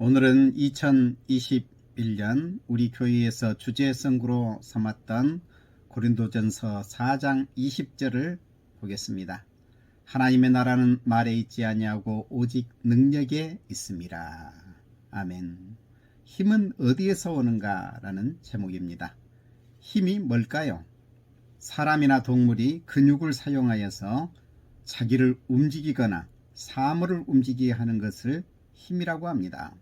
오늘은 2021년 우리 교회에서 주제 성구로 삼았던 고린도전서 4장 20절을 보겠습니다. 하나님의 나라는 말에 있지 아니하고 오직 능력에 있음이라. 아멘. 힘은 어디에서 오는가? 라는 제목입니다. 힘이 뭘까요? 사람이나 동물이 근육을 사용하여서 자기를 움직이거나 사물을 움직이게 하는 것을 힘이라고 합니다.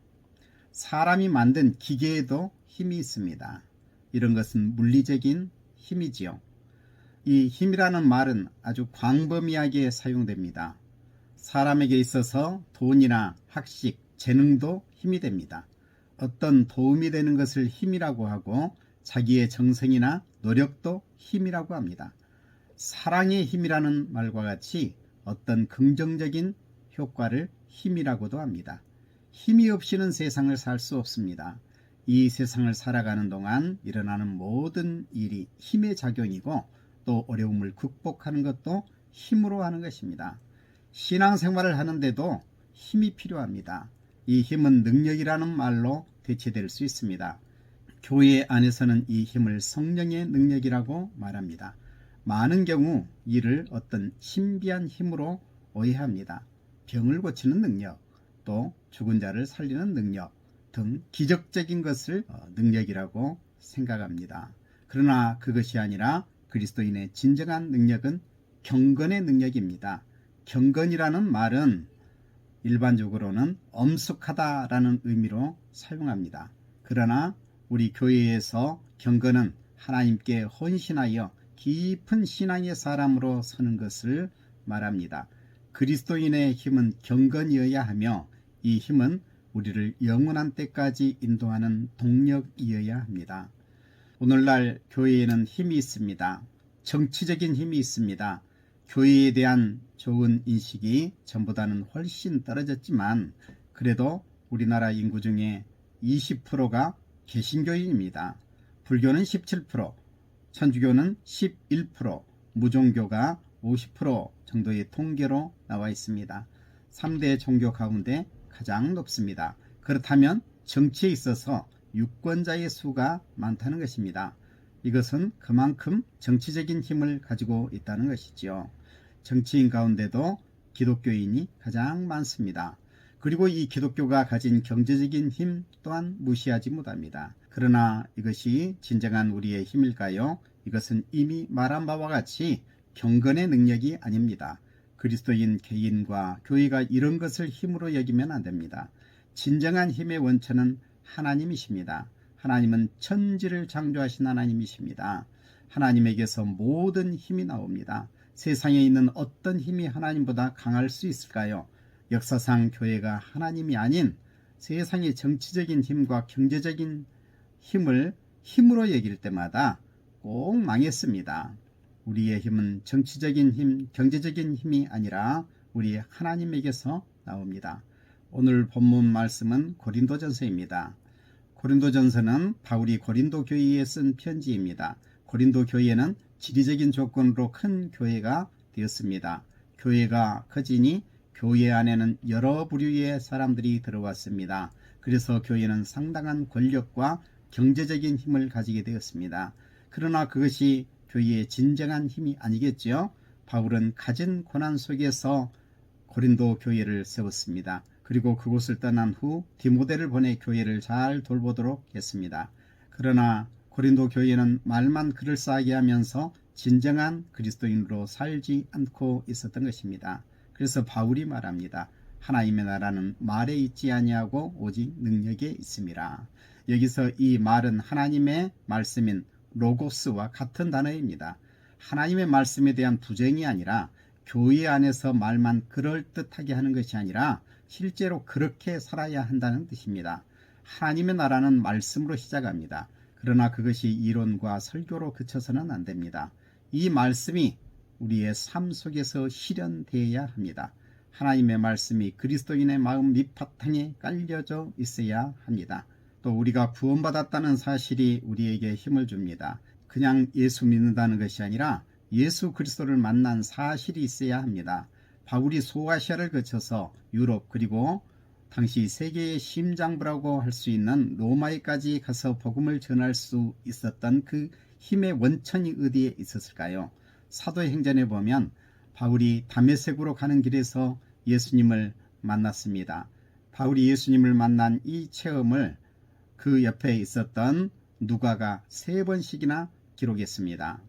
사람이 만든 기계에도 힘이 있습니다. 이런 것은 물리적인 힘이지요. 이 힘이라는 말은 아주 광범위하게 사용됩니다. 사람에게 있어서 돈이나 학식, 재능도 힘이 됩니다. 어떤 도움이 되는 것을 힘이라고 하고 자기의 정성이나 노력도 힘이라고 합니다. 사랑의 힘이라는 말과 같이 어떤 긍정적인 효과를 힘이라고도 합니다. 힘이 없이는 세상을 살 수 없습니다. 이 세상을 살아가는 동안 일어나는 모든 일이 힘의 작용이고 또 어려움을 극복하는 것도 힘으로 하는 것입니다. 신앙생활을 하는데도 힘이 필요합니다. 이 힘은 능력이라는 말로 대체될 수 있습니다. 교회 안에서는 이 힘을 성령의 능력이라고 말합니다. 많은 경우 이를 어떤 신비한 힘으로 오해합니다. 병을 고치는 능력, 또 죽은 자를 살리는 능력 등 기적적인 것을 능력이라고 생각합니다. 그러나 그것이 아니라 그리스도인의 진정한 능력은 경건의 능력입니다. 경건이라는 말은 일반적으로는 엄숙하다라는 의미로 사용합니다. 그러나 우리 교회에서 경건은 하나님께 헌신하여 깊은 신앙의 사람으로 서는 것을 말합니다. 그리스도인의 힘은 경건이어야 하며 이 힘은 우리를 영원한 때까지 인도하는 동력이어야 합니다. 오늘날 교회에는 힘이 있습니다. 정치적인 힘이 있습니다. 교회에 대한 좋은 인식이 전보다는 훨씬 떨어졌지만 그래도 우리나라 인구 중에 20%가 개신교인입니다. 불교는 17%, 천주교는 11%, 무종교가 50% 정도의 통계로 나와 있습니다. 3대 종교 가운데 가장 높습니다. 그렇다면 정치에 있어서 유권자의 수가 많다는 것입니다. 이것은 그만큼 정치적인 힘을 가지고 있다는 것이지요. 정치인 가운데도 기독교인이 가장 많습니다. 그리고 이 기독교가 가진 경제적인 힘 또한 무시하지 못합니다. 그러나 이것이 진정한 우리의 힘일까요? 이것은 이미 말한 바와 같이 경건의 능력이 아닙니다. 그리스도인 개인과 교회가 이런 것을 힘으로 여기면 안 됩니다. 진정한 힘의 원천은 하나님이십니다. 하나님은 천지를 창조하신 하나님이십니다. 하나님에게서 모든 힘이 나옵니다. 세상에 있는 어떤 힘이 하나님보다 강할 수 있을까요? 역사상 교회가 하나님이 아닌 세상의 정치적인 힘과 경제적인 힘을 힘으로 여길 때마다 꼭 망했습니다. 우리의 힘은 정치적인 힘, 경제적인 힘이 아니라 우리 하나님에게서 나옵니다. 오늘 본문 말씀은 고린도전서입니다. 고린도전서는 바울이 고린도 교회에 쓴 편지입니다. 고린도 교회는 지리적인 조건으로 큰 교회가 되었습니다. 교회가 커지니 교회 안에는 여러 부류의 사람들이 들어왔습니다. 그래서 교회는 상당한 권력과 경제적인 힘을 가지게 되었습니다. 그러나 그것이 교회의 진정한 힘이 아니겠죠. 바울은 가진 고난 속에서 고린도 교회를 세웠습니다. 그리고 그곳을 떠난 후 디모데를 보내 교회를 잘 돌보도록 했습니다. 그러나 고린도 교회는 말만 그럴싸하게 하면서 진정한 그리스도인으로 살지 않고 있었던 것입니다. 그래서 바울이 말합니다. 하나님의 나라는 말에 있지 아니하고 오직 능력에 있음이라. 여기서 이 말은 하나님의 말씀인 로고스와 같은 단어입니다. 하나님의 말씀에 대한 부정이 아니라 교회 안에서 말만 그럴듯하게 하는 것이 아니라 실제로 그렇게 살아야 한다는 뜻입니다. 하나님의 나라는 말씀으로 시작합니다. 그러나 그것이 이론과 설교로 그쳐서는 안 됩니다. 이 말씀이 우리의 삶 속에서 실현되어야 합니다. 하나님의 말씀이 그리스도인의 마음 밑바탕에 깔려져 있어야 합니다. 또 우리가 구원받았다는 사실이 우리에게 힘을 줍니다. 그냥 예수 믿는다는 것이 아니라 예수 그리스도를 만난 사실이 있어야 합니다. 바울이 소아시아를 거쳐서 유럽 그리고 당시 세계의 심장부라고 할 수 있는 로마에까지 가서 복음을 전할 수 있었던 그 힘의 원천이 어디에 있었을까요? 사도행전에 보면 바울이 다메섹으로 가는 길에서 예수님을 만났습니다. 바울이 예수님을 만난 이 체험을 그 옆에 있었던 누가가 3번씩이나 기록했습니다.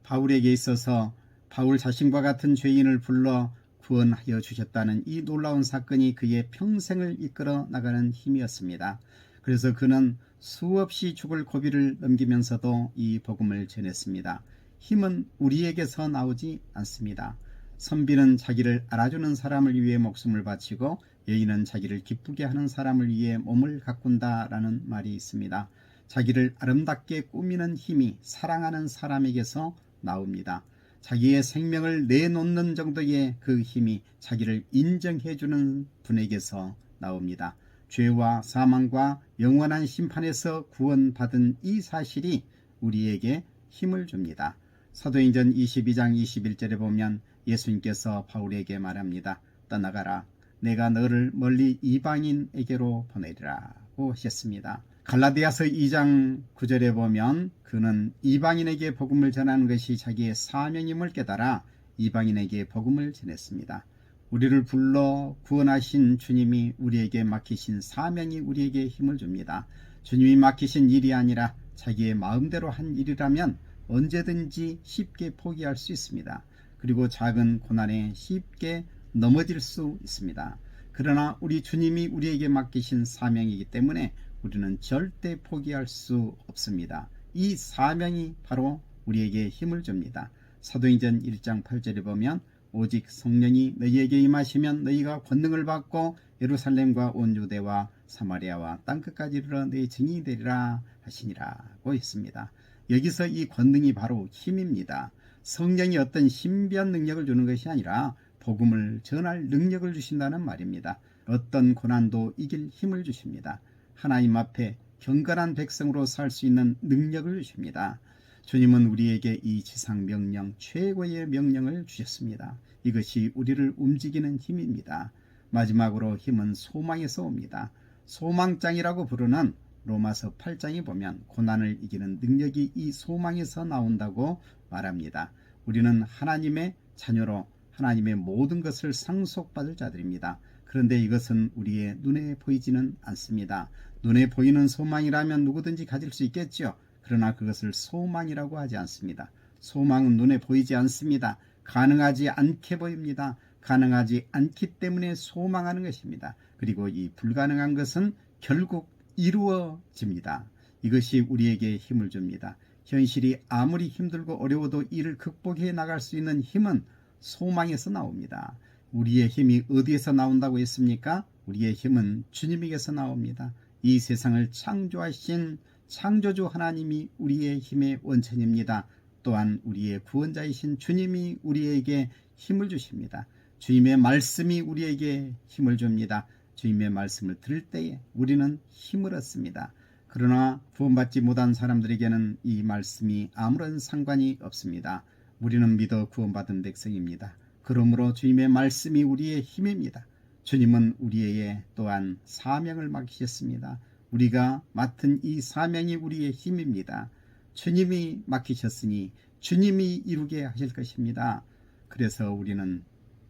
바울에게 있어서 바울 자신과 같은 죄인을 불러 구원하여 주셨다는 이 놀라운 사건이 그의 평생을 이끌어 나가는 힘이었습니다. 그래서 그는 수없이 죽을 고비를 넘기면서도 이 복음을 전했습니다. 힘은 우리에게서 나오지 않습니다. 선비는 자기를 알아주는 사람을 위해 목숨을 바치고 여인은 자기를 기쁘게 하는 사람을 위해 몸을 가꾼다라는 말이 있습니다. 자기를 아름답게 꾸미는 힘이 사랑하는 사람에게서 나옵니다. 자기의 생명을 내놓는 정도의 그 힘이 자기를 인정해주는 분에게서 나옵니다. 죄와 사망과 영원한 심판에서 구원받은 이 사실이 우리에게 힘을 줍니다. 사도행전 22장 21절에 보면 예수님께서 바울에게 말합니다. 떠나가라. 내가 너를 멀리 이방인에게로 보내리라고 하셨습니다. 갈라디아서 2장 9절에 보면 그는 이방인에게 복음을 전하는 것이 자기의 사명임을 깨달아 이방인에게 복음을 전했습니다. 우리를 불러 구원하신 주님이 우리에게 맡기신 사명이 우리에게 힘을 줍니다. 주님이 맡기신 일이 아니라 자기의 마음대로 한 일이라면 언제든지 쉽게 포기할 수 있습니다. 그리고 작은 고난에 쉽게 넘어질 수 있습니다. 그러나 우리 주님이 우리에게 맡기신 사명이기 때문에 우리는 절대 포기할 수 없습니다. 이 사명이 바로 우리에게 힘을 줍니다. 사도행전 1장 8절에 보면 오직 성령이 너희에게 임하시면 너희가 권능을 받고 예루살렘과 온 유대와 사마리아와 땅끝까지 이르러 내 증인이 되리라 하시니라고 했습니다. 여기서 이 권능이 바로 힘입니다. 성령이 어떤 신비한 능력을 주는 것이 아니라 복음을 전할 능력을 주신다는 말입니다. 어떤 고난도 이길 힘을 주십니다. 하나님 앞에 경건한 백성으로 살 수 있는 능력을 주십니다. 주님은 우리에게 이 지상 명령, 최고의 명령을 주셨습니다. 이것이 우리를 움직이는 힘입니다. 마지막으로 힘은 소망에서 옵니다. 소망장이라고 부르는 로마서 8장에 보면 고난을 이기는 능력이 이 소망에서 나온다고 말합니다. 우리는 하나님의 자녀로 하나님의 모든 것을 상속받을 자들입니다. 그런데 이것은 우리의 눈에 보이지는 않습니다. 눈에 보이는 소망이라면 누구든지 가질 수 있겠죠. 그러나 그것을 소망이라고 하지 않습니다. 소망은 눈에 보이지 않습니다. 가능하지 않게 보입니다. 가능하지 않기 때문에 소망하는 것입니다. 그리고 이 불가능한 것은 결국 이루어집니다. 이것이 우리에게 힘을 줍니다. 현실이 아무리 힘들고 어려워도 이를 극복해 나갈 수 있는 힘은 소망에서 나옵니다. 우리의 힘이 어디에서 나온다고 했습니까? 우리의 힘은 주님에게서 나옵니다. 이 세상을 창조하신 창조주 하나님이 우리의 힘의 원천입니다. 또한 우리의 구원자이신 주님이 우리에게 힘을 주십니다. 주님의 말씀이 우리에게 힘을 줍니다. 주님의 말씀을 들을 때에 우리는 힘을 얻습니다. 그러나 구원받지 못한 사람들에게는 이 말씀이 아무런 상관이 없습니다. 우리는 믿어 구원받은 백성입니다. 그러므로 주님의 말씀이 우리의 힘입니다. 주님은 우리에게 또한 사명을 맡기셨습니다. 우리가 맡은 이 사명이 우리의 힘입니다. 주님이 맡기셨으니 주님이 이루게 하실 것입니다. 그래서 우리는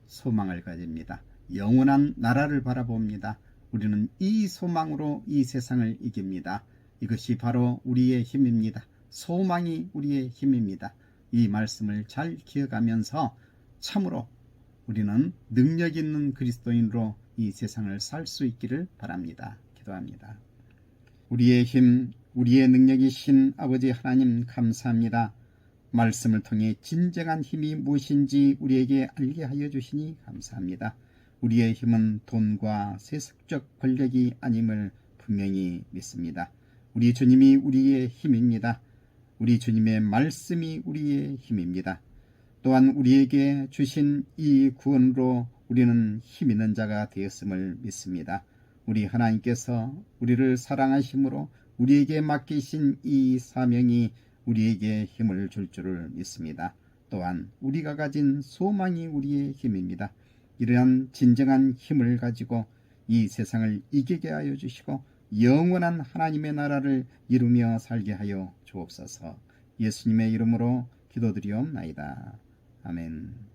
소망을 가집니다. 영원한 나라를 바라봅니다. 우리는 이 소망으로 이 세상을 이깁니다. 이것이 바로 우리의 힘입니다. 소망이 우리의 힘입니다. 이 말씀을 잘 기억하면서 참으로 우리는 능력 있는 그리스도인으로 이 세상을 살 수 있기를 바랍니다. 기도합니다. 우리의 힘, 우리의 능력이신 아버지 하나님 감사합니다. 말씀을 통해 진정한 힘이 무엇인지 우리에게 알게 하여 주시니 감사합니다. 우리의 힘은 돈과 세속적 권력이 아님을 분명히 믿습니다. 우리 주님이 우리의 힘입니다. 우리 주님의 말씀이 우리의 힘입니다. 또한 우리에게 주신 이 구원으로 우리는 힘 있는 자가 되었음을 믿습니다. 우리 하나님께서 우리를 사랑하심으로 우리에게 맡기신 이 사명이 우리에게 힘을 줄 줄을 믿습니다. 또한 우리가 가진 소망이 우리의 힘입니다. 이러한 진정한 힘을 가지고 이 세상을 이기게 하여 주시고 영원한 하나님의 나라를 이루며 살게 하여 주옵소서. 예수님의 이름으로 기도드리옵나이다. 아멘.